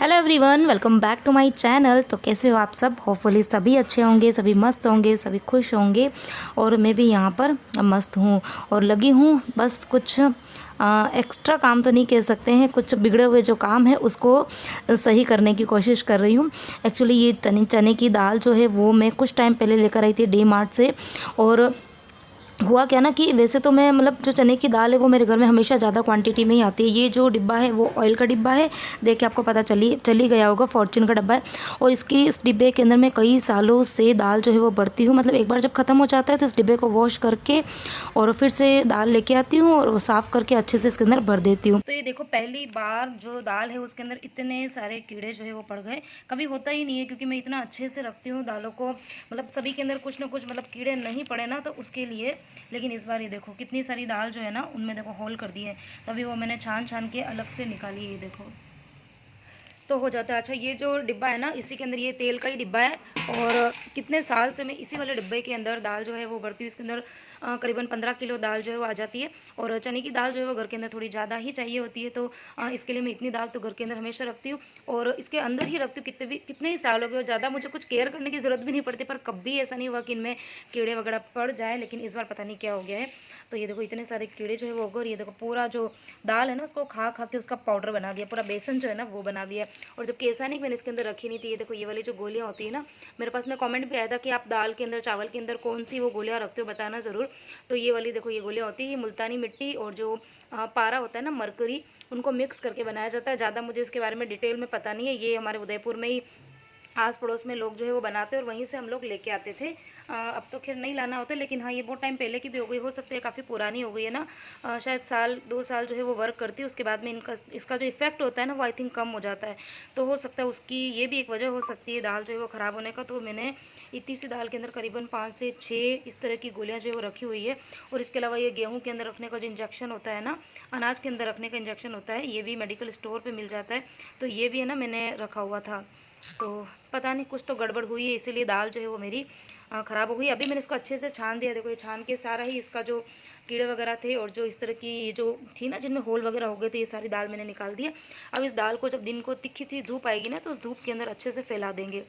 Hello everyone, welcome back to my channel. तो कैसे हो आप सब? होपफुली सभी अच्छे होंगे, सभी मस्त होंगे, सभी खुश होंगे। और मैं भी यहाँ पर मस्त हूँ और लगी हूँ। बस कुछ एक्स्ट्रा काम तो नहीं कह सकते हैं, कुछ बिगड़े हुए जो काम है उसको सही करने की कोशिश कर रही हूँ। एक्चुअली ये चने की दाल जो है वो मैं कुछ टाइम पहले लेकर आई थी डी मार्ट से। और हुआ क्या ना कि वैसे तो मैं मतलब जो चने की दाल है वो मेरे घर में हमेशा ज़्यादा क्वांटिटी में ही आती है। ये जो डिब्बा है वो ऑयल का डिब्बा है, देख के आपको पता चली गया होगा, फॉर्च्यून का डिब्बा है। और इस डिब्बे के अंदर मैं कई सालों से दाल जो है वो भरती हूँ। मतलब एक बार जब ख़त्म हो जाता है तो इस डिब्बे को वॉश करके और फिर से दाल लेके आती हूँ और वो साफ़ करके अच्छे से इसके अंदर भर देती हूँ। तो ये देखो, पहली बार जो दाल है उसके अंदर इतने सारे कीड़े जो है वो पड़ गए। कभी होता ही नहीं है क्योंकि मैं इतना अच्छे से रखती हूँ दालों को, मतलब सभी के अंदर कुछ ना कुछ मतलब कीड़े नहीं पड़े ना, तो उसके लिए। लेकिन इस बार ये देखो कितनी सारी दाल जो है ना उनमें देखो होल कर दिए, तभी वो मैंने छान छान के अलग से निकाली। ये देखो तो हो जाता है। अच्छा, ये जो डिब्बा है ना इसी के अंदर ये तेल का ही डिब्बा है और कितने साल से मैं इसी वाले डिब्बे के अंदर दाल जो है वो भरती हूँ। इसके अंदर करीबन 15 किलो दाल जो है वो आ जाती है। और चने की दाल जो है वो घर के अंदर थोड़ी ज़्यादा ही चाहिए होती है, तो इसके लिए मैं इतनी दाल तो घर के अंदर हमेशा रखती हूँ और इसके अंदर ही रखती हूँ कितने ही साल हो गए। और ज़्यादा मुझे कुछ केयर करने की ज़रूरत भी नहीं पड़ती, पर कभी ऐसा नहीं हुआ कि इनमें कीड़े वगैरह पड़ जाए। लेकिन इस बार पता नहीं क्या हो गया है। तो ये देखो इतने सारे कीड़े जो है वो हो गए। और ये देखो पूरा जो दाल है ना उसको खा खा के उसका पाउडर बना दिया, पूरा बेसन जो है ना वो बना दिया। और जबकि ऐसा नहीं, मैंने इसके अंदर रखी नहीं थी। ये देखो ये वाली जो गोलियाँ होती है ना, मेरे पास में कमेंट भी आया था कि आप दाल के अंदर चावल के अंदर कौन सी वो गोलियाँ रखते हो, बताना ज़रूर। तो ये वाली देखो ये गोलियाँ होती है, मुल्तानी मिट्टी और जो पारा होता है ना, मरकरी, उनको मिक्स करके बनाया जाता है। ज़्यादा मुझे इसके बारे में डिटेल में पता नहीं है। ये हमारे उदयपुर में ही आस पड़ोस में लोग जो है वो बनाते हैं और वहीं से हम लोग लेके आते थे। अब तो खैर नहीं लाना होता, लेकिन हाँ ये बहुत टाइम पहले की भी हो गई, हो सकती है काफ़ी पुरानी हो गई है ना। शायद साल 2 साल जो है वो वर्क करती है, उसके बाद में इसका जो इफेक्ट होता है ना वो आई थिंक कम हो जाता है। तो हो सकता है उसकी ये भी एक वजह हो सकती है दाल जो है वो ख़राब होने का। तो मैंने इतनी सी दाल के अंदर करीबन 5 से 6 इस तरह की गोलियाँ जो है वो रखी हुई है। और इसके अलावा ये गेहूँ के अंदर रखने का जो इंजेक्शन होता है ना, अनाज के अंदर रखने का इंजेक्शन होता है, ये भी मेडिकल स्टोर पर मिल जाता है। तो ये भी है ना मैंने रखा हुआ था। तो पता नहीं कुछ तो गड़बड़ हुई है, इसीलिए दाल जो है वो मेरी ख़राब हो गई। अभी मैंने इसको अच्छे से छान दिया। देखो ये छान के सारा ही इसका जो कीड़े वगैरह थे और जो इस तरह की जो थी ना जिनमें होल वगैरह हो गए थे, ये सारी दाल मैंने निकाल दिया। अब इस दाल को जब दिन को तिखी थी धूप आएगी ना तो उस धूप के अंदर अच्छे से फैला देंगे,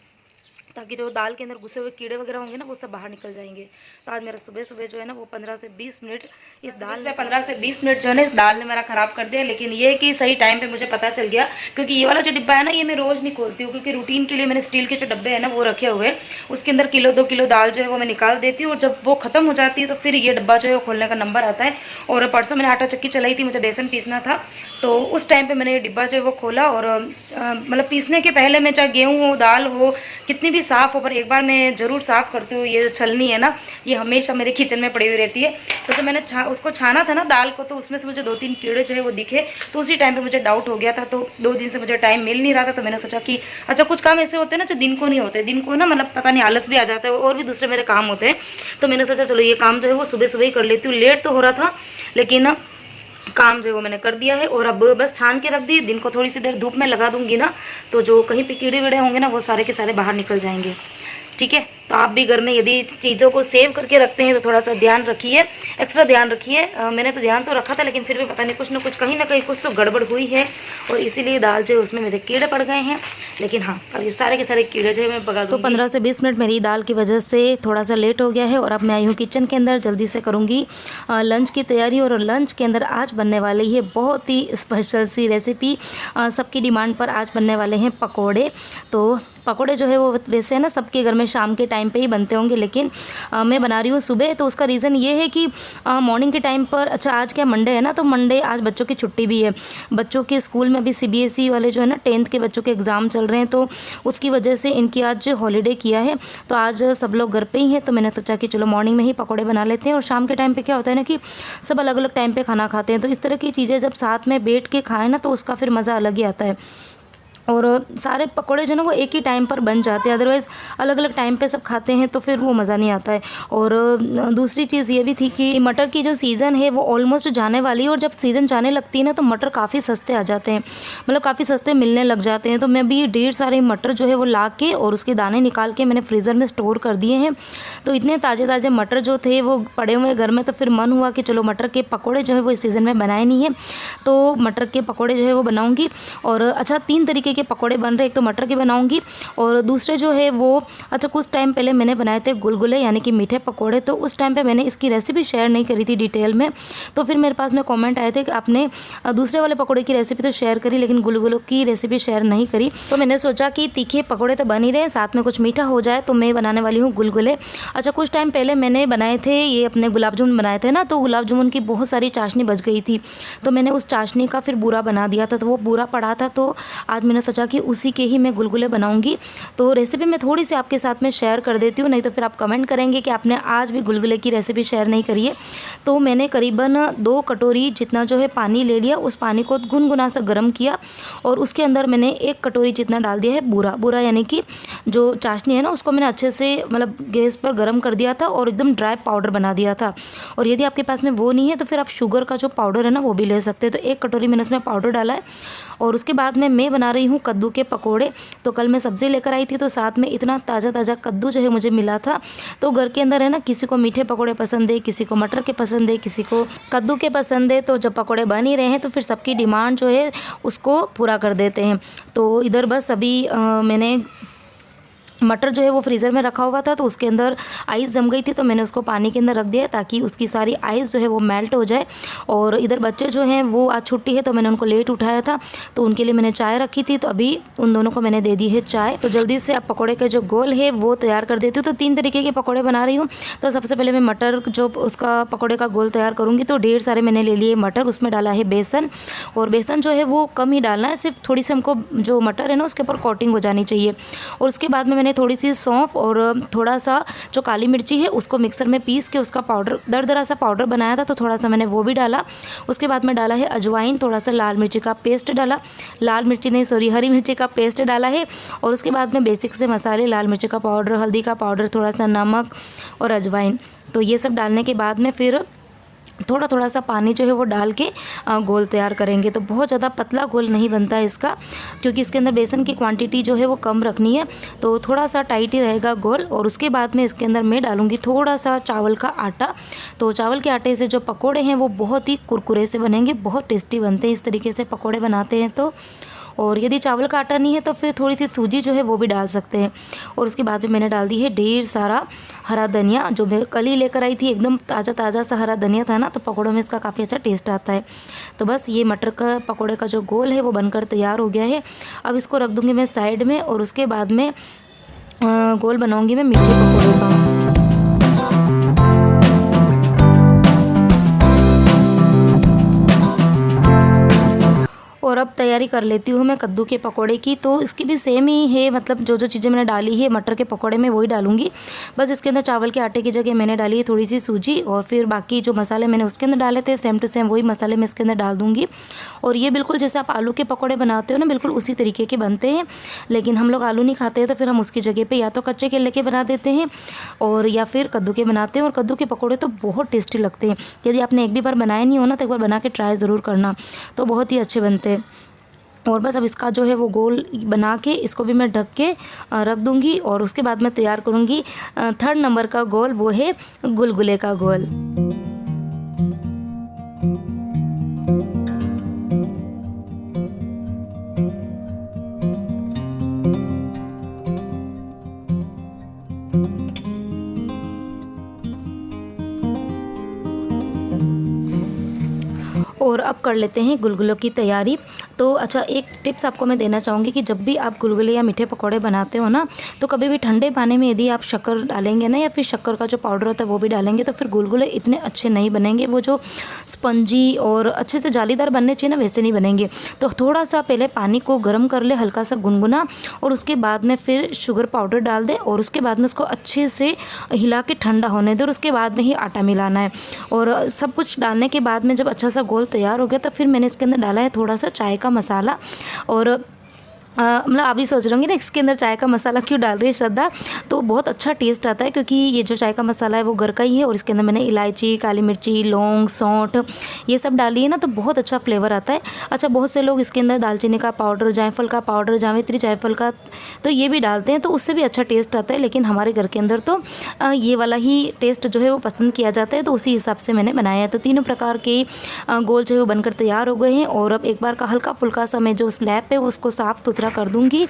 ताकि जो दाल के अंदर घुसे हुए कीड़े वगैरह होंगे ना वो सब बाहर निकल जाएंगे। तो आज मेरा सुबह सुबह जो है ना वो 15 से 20 मिनट इस दाल में 15 से 20 मिनट जो है ना इस दाल ने मेरा ख़राब कर दिया। लेकिन ये कि सही टाइम पे मुझे पता चल गया, क्योंकि ये वाला जो डिब्बा है ना ये मैं रोज़ नहीं खोलती हूँ, क्योंकि रूटीन के लिए मैंने स्टील के जो डब्बे हैं ना वो रखे हुए हैं, उसके अंदर किलो 2 किलो दाल जो है वो मैं निकाल देती हूँ। और जब वो ख़त्म हो जाती है तो फिर ये डब्बा जो है वो खोलने का नंबर आता है। और परसों मैंने आटा चक्की चलाई थी, मुझे बेसन पीसना था, तो उस टाइम पर मैंने ये डिब्बा जो है वो खोला। और मतलब पीसने के पहले मैं चाहे गेहूँ हो दाल हो कितनी भी साफ़ हो, पर एक बार मैं ज़रूर साफ़ करती हूँ। ये जो छलनी है ना ये हमेशा मेरे किचन में पड़ी हुई रहती है। तो जब मैंने उसको छाना था ना दाल को, तो उसमें से मुझे 2-3 कीड़े जो है वो दिखे, तो उसी टाइम पे मुझे डाउट हो गया था। तो 2 दिन से मुझे टाइम मिल नहीं रहा था, तो मैंने सोचा कि अच्छा कुछ काम ऐसे होते हैं ना जो दिन को नहीं होते, दिन को ना मतलब पता नहीं आलस भी आ जाता है और भी दूसरे मेरे काम होते हैं। तो मैंने सोचा चलो ये काम जो है वो सुबह सुबह ही कर लेती हूँ। लेट तो हो रहा था लेकिन काम जो है वो मैंने कर दिया है। और अब बस छान के रख दी, दिन को थोड़ी सी देर धूप में लगा दूंगी ना, तो जो कहीं पे कीड़े वीड़े होंगे ना वो सारे के सारे बाहर निकल जाएंगे। ठीक है, तो आप भी घर में यदि चीज़ों को सेव करके रखते हैं तो थोड़ा सा ध्यान रखिए, एक्स्ट्रा ध्यान रखिए। मैंने तो ध्यान तो रखा था, लेकिन फिर भी पता नहीं कुछ ना कुछ कहीं ना कहीं कुछ तो गड़बड़ हुई है और इसीलिए दाल जो है उसमें मेरे कीड़े पड़ गए हैं। लेकिन हाँ, अब ये सारे के सारे कीड़े जो है मैं भगा दूँगी। तो 15 से 20 मिनट मेरी दाल की वजह से थोड़ा सा लेट हो गया है और अब मैं आई हूँ किचन के अंदर, जल्दी से करूँगी लंच की तैयारी। और लंच के अंदर आज बनने वाली है बहुत ही स्पेशल सी रेसिपी, सबकी डिमांड पर आज बनने वाले हैं पकौड़े। तो पकौड़े जो है वो वैसे है ना सबके घर में शाम के टाइम पे ही बनते होंगे, लेकिन मैं बना रही हूँ सुबह। तो उसका रीज़न ये है कि मॉर्निंग के टाइम पर, अच्छा आज क्या मंडे है ना, तो मंडे आज बच्चों की छुट्टी भी है। बच्चों के स्कूल में अभी CBSE वाले जो है ना 10th के बच्चों के एग्ज़ाम चल रहे हैं, तो उसकी वजह से इनकी आज हॉलीडे किया है। तो आज सब लोग घर पर ही हैं, तो मैंने सोचा कि चलो मॉर्निंग में ही पकौड़े बना लेते हैं। और शाम के टाइम पर क्या होता है ना कि सब अलग अलग टाइम पर खाना खाते हैं, तो इस तरह की चीज़ें जब साथ में बैठ के खाएँ ना तो उसका फिर मज़ा अलग ही आता है। और सारे पकौड़े जो ना वो एक ही टाइम पर बन जाते हैं, अदरवाइज़ अलग अलग टाइम पे सब खाते हैं तो फिर वो मज़ा नहीं आता है। और दूसरी चीज़ ये भी थी कि मटर की जो सीज़न है वो ऑलमोस्ट जाने वाली है, और जब सीज़न जाने लगती है ना तो मटर काफ़ी सस्ते आ जाते हैं, मतलब काफ़ी सस्ते मिलने लग जाते हैं। तो मैं भी ढेर सारे मटर जो है वो ला के और उसके दाने निकाल के मैंने फ्रीज़र में स्टोर कर दिए हैं। तो इतने ताज़े ताज़े मटर जो थे वो पड़े हुए घर में, तो फिर मन हुआ कि चलो मटर के पकौड़े जो है वो इस सीज़न में बनाए नहीं है, तो मटर के पकौड़े जो है वो बनाऊँगी। और अच्छा 3 तरीके के के पकोड़े बन रहे, एक तो मटर के बनाऊँगी और दूसरे जो है वो अच्छा कुछ टाइम पहले मैंने बनाए थे गुलगुले यानी कि मीठे पकोड़े। तो उस टाइम पे मैंने इसकी रेसिपी शेयर नहीं करी थी डिटेल में, तो फिर मेरे पास में कमेंट आए थे कि आपने दूसरे वाले पकोड़े की रेसिपी तो शेयर करी लेकिन गुलगुलों की रेसिपी शेयर नहीं करी। तो मैंने सोचा कि तीखे पकोड़े तो बन ही रहे, साथ में कुछ मीठा हो जाए, तो मैं बनाने वाली हूँ गुलगुले। अच्छा कुछ टाइम पहले मैंने बनाए थे ये अपने गुलाब जामुन बनाए थे ना, तो गुलाब जामुन की बहुत सारी चाशनी बच गई थी, तो मैंने उस चाशनी का फिर बूरा बना दिया था, तो वो बूरा पड़ा था, तो आज मैंने सोचा कि उसी के ही मैं गुलगुले बनाऊंगी। तो रेसिपी मैं थोड़ी सी आपके साथ में शेयर कर देती हूँ, नहीं तो फिर आप कमेंट करेंगे कि आपने आज भी गुलगुले की रेसिपी शेयर नहीं करी है। तो मैंने करीबन 2 कटोरी जितना जो है पानी ले लिया, उस पानी को गुनगुना सा गर्म किया और उसके अंदर मैंने 1 कटोरी जितना डाल दिया है बूरा। बूरा यानी कि जो चाशनी है ना, उसको मैंने अच्छे से मतलब गैस पर गर्म कर दिया था और एकदम ड्राई पाउडर बना दिया था। और यदि आपके पास में वो नहीं है तो फिर आप शुगर का जो पाउडर है ना वो भी ले सकते हैं। तो 1 कटोरी मैंने उसमें पाउडर डाला है। और उसके बाद में मैं बना रही हूँ कद्दू के पकोड़े। तो कल मैं सब्ज़ी लेकर आई थी, तो साथ में इतना ताज़ा ताज़ा कद्दू जो है मुझे मिला था। तो घर के अंदर है ना, किसी को मीठे पकोड़े पसंद है, किसी को मटर के पसंद है, किसी को कद्दू के पसंद है। तो जब पकोड़े बन ही रहे हैं तो फिर सबकी डिमांड जो है उसको पूरा कर देते हैं। तो इधर बस अभी मैंने मटर जो है वो फ्रीज़र में रखा हुआ था, तो उसके अंदर आइस जम गई थी, तो मैंने उसको पानी के अंदर रख दिया ताकि उसकी सारी आइस जो है वो मेल्ट हो जाए। और इधर बच्चे जो हैं वो आज छुट्टी है, तो मैंने उनको लेट उठाया था, तो उनके लिए मैंने चाय रखी थी, तो अभी उन दोनों को मैंने दे दी है चाय। तो जल्दी से अब पकौड़े का जो गोल है वो तैयार कर देती हूँ। तो 3 तरीके के पकौड़े बना रही हूँ। तो सबसे पहले मैं मटर जो उसका पकौड़े का गोल तैयार करूँगी, तो ढेर सारे मैंने ले लिए मटर, उसमें डाला है बेसन। और बेसन जो है वो कम ही डालना है, सिर्फ थोड़ी सी हमको जो मटर है ना उसके ऊपर कोटिंग हो जानी चाहिए। और उसके बाद में मैंने थोड़ी सी सौंफ और थोड़ा सा जो काली मिर्ची है उसको मिक्सर में पीस के उसका पाउडर दरदरा सा पाउडर बनाया था, तो थोड़ा सा मैंने वो भी डाला। उसके बाद में डाला है अजवाइन, थोड़ा सा लाल मिर्ची का पेस्ट डाला, लाल मिर्ची नहीं सॉरी हरी मिर्ची का पेस्ट डाला है। और उसके बाद में बेसिक से मसाले, लाल मिर्ची का पाउडर, हल्दी का पाउडर, थोड़ा सा नमक और अजवाइन, तो ये सब डालने के बाद में फिर थोड़ा थोड़ा सा पानी जो है वो डाल के गोल तैयार करेंगे। तो बहुत ज़्यादा पतला गोल नहीं बनता है इसका, क्योंकि इसके अंदर बेसन की क्वांटिटी जो है वो कम रखनी है, तो थोड़ा सा टाइट ही रहेगा गोल। और उसके बाद में इसके अंदर मैं डालूँगी थोड़ा सा चावल का आटा। तो चावल के आटे से जो पकोड़े हैं वो बहुत ही कुरकुरे से बनेंगे, बहुत टेस्टी बनते हैं इस तरीके से पकोड़े बनाते हैं तो। और यदि चावल का आटा नहीं है तो फिर थोड़ी सी सूजी जो है वो भी डाल सकते हैं। और उसके बाद में मैंने डाल दी है ढेर सारा हरा धनिया, जो मैं कल ही लेकर आई थी, एकदम ताज़ा ताज़ा सा हरा धनिया था ना, तो पकौड़ों में इसका काफ़ी अच्छा टेस्ट आता है। तो बस ये मटर का पकौड़े का जो गोल है वो बनकर तैयार हो गया है। अब इसको रख दूँगी मैं साइड में और उसके बाद में गोल बनाऊँगी मैं मीठे पकौड़ों का। और अब तैयारी कर लेती हूँ मैं कद्दू के पकोड़े की। तो इसकी भी सेम ही है, मतलब जो जो चीज़ें मैंने डाली है मटर के पकोड़े में वही डालूंगी। बस इसके अंदर चावल के आटे की जगह मैंने डाली है थोड़ी सी सूजी, और फिर बाकी जो मसाले मैंने उसके अंदर डाले थे सेम टू सेम वही मसाले मैं इसके अंदर डाल दूँगी। और ये बिल्कुल जैसे आप आलू के पकौड़े बनाते हो ना, बिल्कुल उसी तरीके के बनते हैं। लेकिन हम लोग आलू नहीं खाते हैं, तो फिर हम उसकी जगह पर या तो कच्चे केले के बना देते हैं और या फिर कद्दू के बनाते हैं। और कद्दू के पकौड़े तो बहुत टेस्टी लगते हैं। यदि आपने एक भी बार बनाए नहीं हो ना, तो एक बार बना के ट्राई ज़रूर करना, तो बहुत ही अच्छे बनते हैं। और बस अब इसका जो है वो गोल बना के इसको भी मैं ढक के रख दूँगी। और उसके बाद मैं तैयार करूँगी 3rd नंबर का गोल, वो है गुलगुले का गोल। और अब कर लेते हैं गुलगुलों की तैयारी। तो अच्छा एक टिप्स आपको मैं देना चाहूँगी कि जब भी आप गुलगुले या मीठे पकौड़े बनाते हो ना, तो कभी भी ठंडे पानी में यदि आप शक्कर डालेंगे ना, या फिर शक्कर का जो पाउडर होता है वो भी डालेंगे, तो फिर गुलगुले इतने अच्छे नहीं बनेंगे। वो जो स्पंजी और अच्छे से जालीदार बनने चाहिए ना, वैसे नहीं बनेंगे। तो थोड़ा सा पहले पानी को गर्म कर ले, हल्का सा गुनगुना, और उसके बाद में फिर शुगर पाउडर डाल दें और उसके बाद में उसको अच्छे से हिला के ठंडा होने दें और उसके बाद में ही आटा मिलाना है। और सब कुछ डालने के बाद में जब अच्छा सा गोल तैयार हो गया, तो फिर मैंने इसके अंदर डाला है थोड़ा सा चाय का मसाला। और मतलब आप भी सोच रहे होंगे ना इसके अंदर चाय का मसाला क्यों डाल रही है श्रद्धा, तो बहुत अच्छा टेस्ट आता है, क्योंकि ये जो चाय का मसाला है वो घर का ही है। और इसके अंदर मैंने इलायची, काली मिर्ची, लौंग, सौंठ ये सब डाली है ना, तो बहुत अच्छा फ्लेवर आता है। अच्छा बहुत से लोग इसके अंदर दालचीनी का पाउडर, जायफल का पाउडर, जावित्री जायफल का, तो ये भी डालते हैं, तो उससे भी अच्छा टेस्ट आता है। लेकिन हमारे घर के अंदर तो ये वाला ही टेस्ट जो है वो पसंद किया जाता है, तो उसी हिसाब से मैंने बनाया है। तो तीनों प्रकार के गोल जो है वो बनकर तैयार हो गए हैं। और अब एक बार का हल्का फुल्का सा मैं जो स्लैब है उसको साफ़ सुथरा कर दूँगी।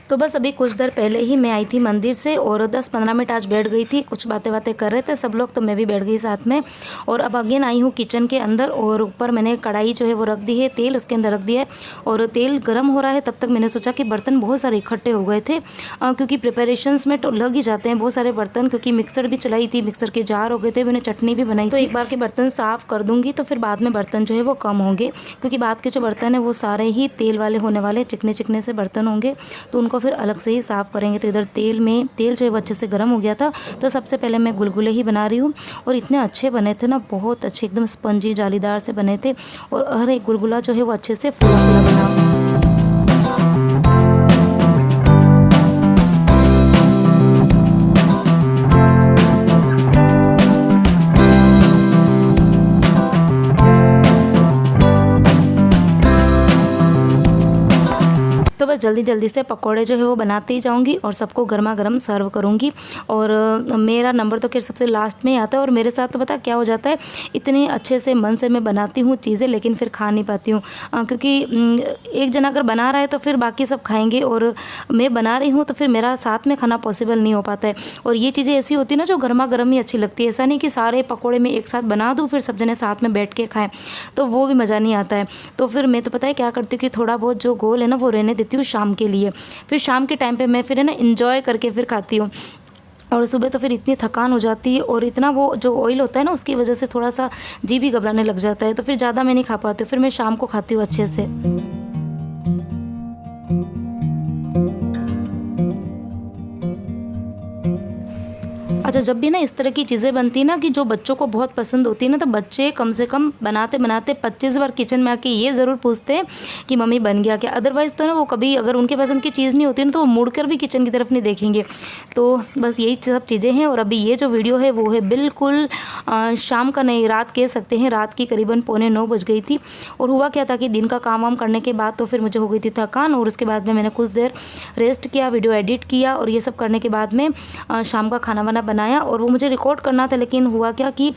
तो बस अभी कुछ देर पहले ही मैं आई थी मंदिर से और 10-15 मिनट आज बैठ गई थी, कुछ बातें कर रहे थे सब लोग, तो मैं भी बैठ गई साथ में। और अब अगेन आई हूँ किचन के अंदर और ऊपर मैंने कढ़ाई जो है वो रख दी है, तेल उसके अंदर रख दिया है और तेल गर्म हो रहा है। तब तक मैंने सोचा कि बर्तन बहुत सारे इकट्ठे हो गए थे, क्योंकि प्रिपरेशंस में तो लग ही जाते हैं बहुत सारे बर्तन, क्योंकि मिक्सर भी चलाई थी, मिक्सर के जार हो गए थे, मैंने चटनी भी बनाई। तो एक बार के बर्तन साफ़ कर दूँगी तो फिर बाद में बर्तन जो है वो कम होंगे, क्योंकि बाद के जो बर्तन है वो सारे ही तेल वाले होने वाले, चिकने चिकने से बर्तन होंगे, तो उनको फिर अलग से ही साफ़ करेंगे। तो इधर तेल जो है वो अच्छे से गर्म हो गया था। तो सबसे पहले मैं गुलगुले ही बना रही हूँ और इतने अच्छे बने थे ना, बहुत अच्छे, एकदम स्पंजी जालीदार से बने थे और हर एक गुलगुला जो है वो अच्छे से फूला फूला बना। तो बस जल्दी जल्दी से पकोड़े जो है वो बनाती ही जाऊंगी और सबको गर्मा गर्म सर्व करूंगी। और मेरा नंबर तो खैर सबसे लास्ट में ही आता है और मेरे साथ तो पता क्या हो जाता है, इतने अच्छे से मन से मैं बनाती हूँ चीज़ें लेकिन फिर खा नहीं पाती हूँ, क्योंकि एक जना अगर बना रहा है तो फिर बाकी सब खाएंगे और मैं बना रही हूँ तो फिर मेरा साथ में खाना पॉसिबल नहीं हो पाता है। और ये चीज़ें ऐसी होती है ना जो गर्मा गर्म ही अच्छी लगती है, ऐसा नहीं कि सारे पकौड़े मैं एक साथ बना दूँ फिर सब जने साथ में बैठ के खाएँ, तो वो भी मज़ा नहीं आता है। तो फिर मैं तो पता है क्या करती हूँ कि थोड़ा बहुत जो गोल है ना वो रहने देती हूँ शाम के लिए, फिर शाम के टाइम पे मैं फिर है ना इंजॉय करके फिर खाती हूँ। और सुबह तो फिर इतनी थकान हो जाती है और इतना वो जो ऑयल होता है ना उसकी वजह से थोड़ा सा जी भी घबराने लग जाता है, तो फिर ज़्यादा मैं नहीं खा पाती हूँ, फिर मैं शाम को खाती हूँ अच्छे से। अच्छा, जब भी ना इस तरह की चीज़ें बनती है ना कि जो बच्चों को बहुत पसंद होती है ना, तो बच्चे कम से कम बनाते बनाते 25 बार किचन में आके ये ज़रूर पूछते हैं कि मम्मी बन गया क्या। अदरवाइज़ तो ना वो कभी अगर उनके पसंद की चीज़ नहीं होती ना तो वो मुड़कर भी किचन की तरफ नहीं देखेंगे। तो बस यही सब चीज़ें हैं। और अभी ये जो वीडियो है वो है बिल्कुल शाम का नहीं, रात कह सकते हैं, रात की करीबन 8:45 बज गई थी। और हुआ क्या था कि दिन का काम वाम करने के बाद तो फिर मुझे हो गई थी थकान और उसके बाद में मैंने कुछ देर रेस्ट किया, वीडियो एडिट किया और ये सब करने के बाद में शाम का खाना वाना बनाया और वो मुझे रिकॉर्ड करना था। लेकिन हुआ क्या कि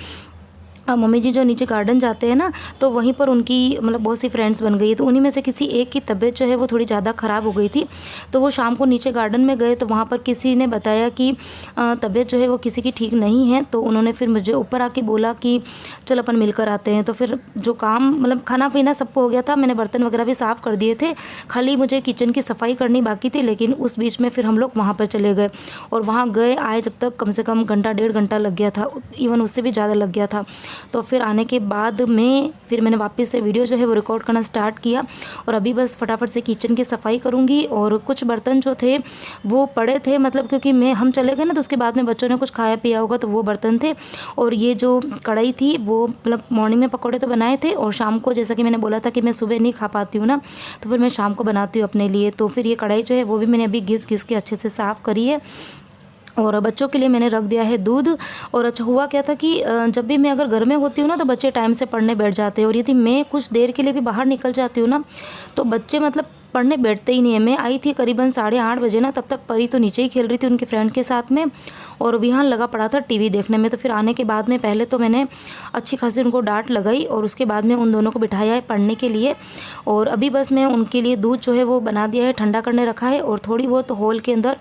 मम्मी जी जो नीचे गार्डन जाते हैं ना, तो वहीं पर उनकी मतलब बहुत सी फ्रेंड्स बन गई, तो उन्हीं में से किसी एक की तबीयत जो है वो थोड़ी ज़्यादा ख़राब हो गई थी। तो वो शाम को नीचे गार्डन में गए तो वहाँ पर किसी ने बताया कि तबीयत जो है वो किसी की ठीक नहीं है। तो उन्होंने फिर मुझे ऊपर आके बोला कि चल अपन मिलकर आते हैं। तो फिर जो काम मतलब खाना पीना सबको हो गया था, मैंने बर्तन वगैरह भी साफ़ कर दिए थे, खाली मुझे किचन की सफाई करनी बाकी थी। लेकिन उस बीच में फिर हम लोग वहाँ पर चले गए और वहाँ गए आए जब तक कम से कम घंटा 1.5 घंटा लग गया था, इवन उससे भी ज़्यादा लग गया था। तो फिर आने के बाद में फिर मैंने वापस से वीडियो जो है वो रिकॉर्ड करना स्टार्ट किया और अभी बस फटाफट से किचन की सफाई करूँगी। और कुछ बर्तन जो थे वो पड़े थे, मतलब क्योंकि हम चले गए ना तो उसके बाद में बच्चों ने कुछ खाया पिया होगा तो वो बर्तन थे। और ये जो कढ़ाई थी वो मतलब मॉर्निंग में पकौड़े तो बनाए थे और शाम को जैसा कि मैंने बोला था कि मैं सुबह नहीं खा पाती हूँ ना, तो फिर मैं शाम को बनाती हूँ अपने लिए। तो फिर ये कढ़ाई जो है वो भी मैंने अभी घिस घिस के अच्छे से साफ़ करी है और बच्चों के लिए मैंने रख दिया है दूध। और अच्छा हुआ क्या था कि जब भी मैं अगर घर में होती हूँ ना तो बच्चे टाइम से पढ़ने बैठ जाते हैं और यदि मैं कुछ देर के लिए भी बाहर निकल जाती हूँ ना तो बच्चे मतलब पढ़ने बैठते ही नहीं है। मैं आई थी करीबन 8:30 बजे ना, तब तक परी तो नीचे ही खेल रही थी उनके फ्रेंड के साथ में और विहान लगा पड़ा था टीवी देखने में। तो फिर आने के बाद में पहले तो मैंने अच्छी खासी उनको डांट लगाई और उसके बाद में उन दोनों को बिठाया है पढ़ने के लिए। और अभी बस मैं उनके लिए दूध जो है वो बना दिया है, ठंडा करने रखा है और थोड़ी बहुत हॉल के अंदर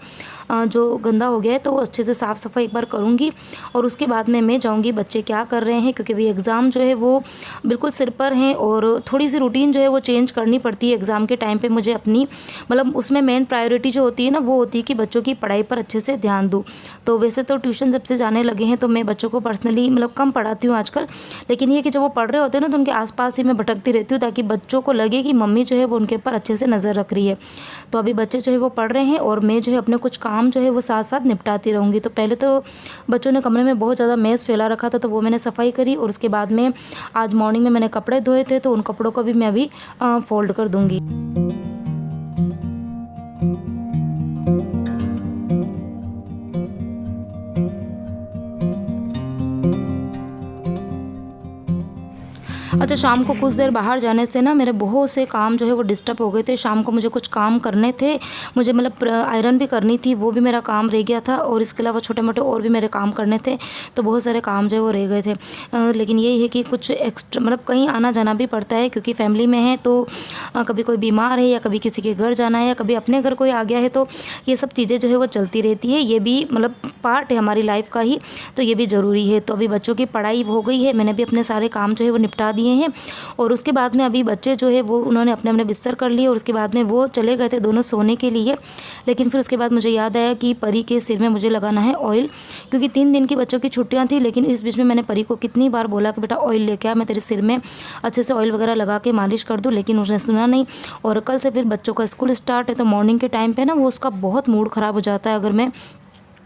जो गंदा हो गया है तो वो अच्छे से साफ़ सफाई एक बार करूँगी। और उसके बाद में मैं जाऊँगी बच्चे क्या कर रहे हैं, क्योंकि अभी एग्ज़ाम जो है वो बिल्कुल सिर पर हैं और थोड़ी सी रूटीन जो है वो चेंज करनी पड़ती है एग्ज़ाम के टाइम पे मुझे अपनी, मतलब उसमें मेन प्रायोरिटी जो होती है ना वो होती है कि बच्चों की पढ़ाई पर अच्छे से ध्यान दूँ। तो वैसे तो ट्यूशन जब से जाने लगे हैं तो मैं बच्चों को पर्सनली मतलब कम पढ़ाती हूँ आजकल, लेकिन ये कि जब वो पढ़ रहे होते हैं ना तो उनके आसपास ही मैं भटकती रहती हूँ ताकि बच्चों को लगे कि मम्मी जो है वो उनके ऊपर अच्छे से नज़र रख रही है। तो अभी बच्चे जो है वो पढ़ रहे हैं और मैं जो है अपने कुछ काम जो है वो साथ साथ निपटाती रहूँगी। तो पहले तो बच्चों ने कमरे में बहुत ज़्यादा मैस फैला रखा था तो वो मैंने सफाई करी और उसके बाद में आज मॉर्निंग में मैंने कपड़े धोए थे तो उन कपड़ों को भी मैं अभी फोल्ड कर दूँगी। अच्छा, शाम को कुछ देर बाहर जाने से ना मेरे बहुत से काम जो है वो डिस्टर्ब हो गए थे। शाम को मुझे कुछ काम करने थे, मुझे मतलब आयरन भी करनी थी, वो भी मेरा काम रह गया था और इसके अलावा छोटे मोटे और भी मेरे काम करने थे, तो बहुत सारे काम जो है वो रह गए थे। लेकिन यही है कि कुछ एक्स्ट्रा मतलब कहीं आना जाना भी पड़ता है, क्योंकि फैमिली में है तो कभी कोई बीमार है या कभी किसी के घर जाना है या कभी अपने घर कोई आ गया है, तो ये सब चीज़ें जो है वो चलती रहती है। ये भी मतलब पार्ट है हमारी लाइफ का ही, तो ये भी ज़रूरी है। तो अभी बच्चों की पढ़ाई हो गई है, मैंने भी अपने सारे काम जो है वो निपटा दिए हैं और उसके बाद में अभी बच्चे जो है वो उन्होंने अपने अपने बिस्तर कर लिए और उसके बाद में वो चले गए थे दोनों सोने के लिए। लेकिन फिर उसके बाद मुझे याद आया कि परी के सिर में मुझे लगाना है ऑयल, क्योंकि 3 दिन की बच्चों की छुट्टियां थी। लेकिन इस बीच में मैंने परी को कितनी बार बोला कि बेटा ऑयल लेके आ, मैं तेरे सिर में अच्छे से ऑयल वगैरह लगा के मालिश कर दूँ, लेकिन उसने सुना नहीं। और कल से फिर बच्चों का स्कूल स्टार्ट है, तो मॉर्निंग के टाइम पे ना वो उसका बहुत मूड ख़राब हो जाता है। अगर मैं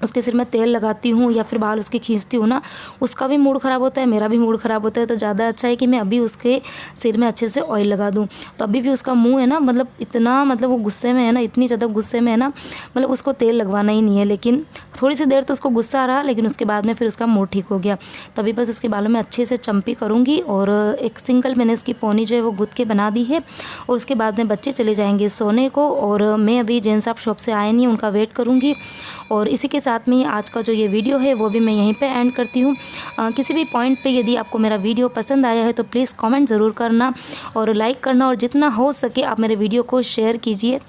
उसके सिर में तेल लगाती हूँ या फिर बाल उसके खींचती हूँ ना, उसका भी मूड ख़राब होता है, मेरा भी मूड ख़राब होता है। तो ज़्यादा अच्छा है कि मैं अभी उसके सिर में अच्छे से ऑयल लगा दूँ। तो अभी भी उसका मुंह है ना, मतलब इतना मतलब वो गुस्से में है ना, इतनी ज़्यादा गुस्से में है ना, मतलब उसको तेल लगवाना ही नहीं है। लेकिन थोड़ी सी देर तो उसको गुस्सा रहा, लेकिन उसके बाद में फिर उसका मूड ठीक हो गया। तभी बस उसके बालों में अच्छे से चम्पी करूँगी और एक सिंगल मैंने उसकी पोनी जो है वो गुथ के बना दी है। और उसके बाद में बच्चे चले जाएंगे सोने को और मैं अभी जैन साहब शॉप से आए नहीं, उनका वेट करूँगी। और इसी के साथ में आज का जो ये वीडियो है वो भी मैं यहीं पे एंड करती हूँ। किसी भी पॉइंट पे यदि आपको मेरा वीडियो पसंद आया है तो प्लीज़ कमेंट ज़रूर करना और लाइक करना, और जितना हो सके आप मेरे वीडियो को शेयर कीजिए।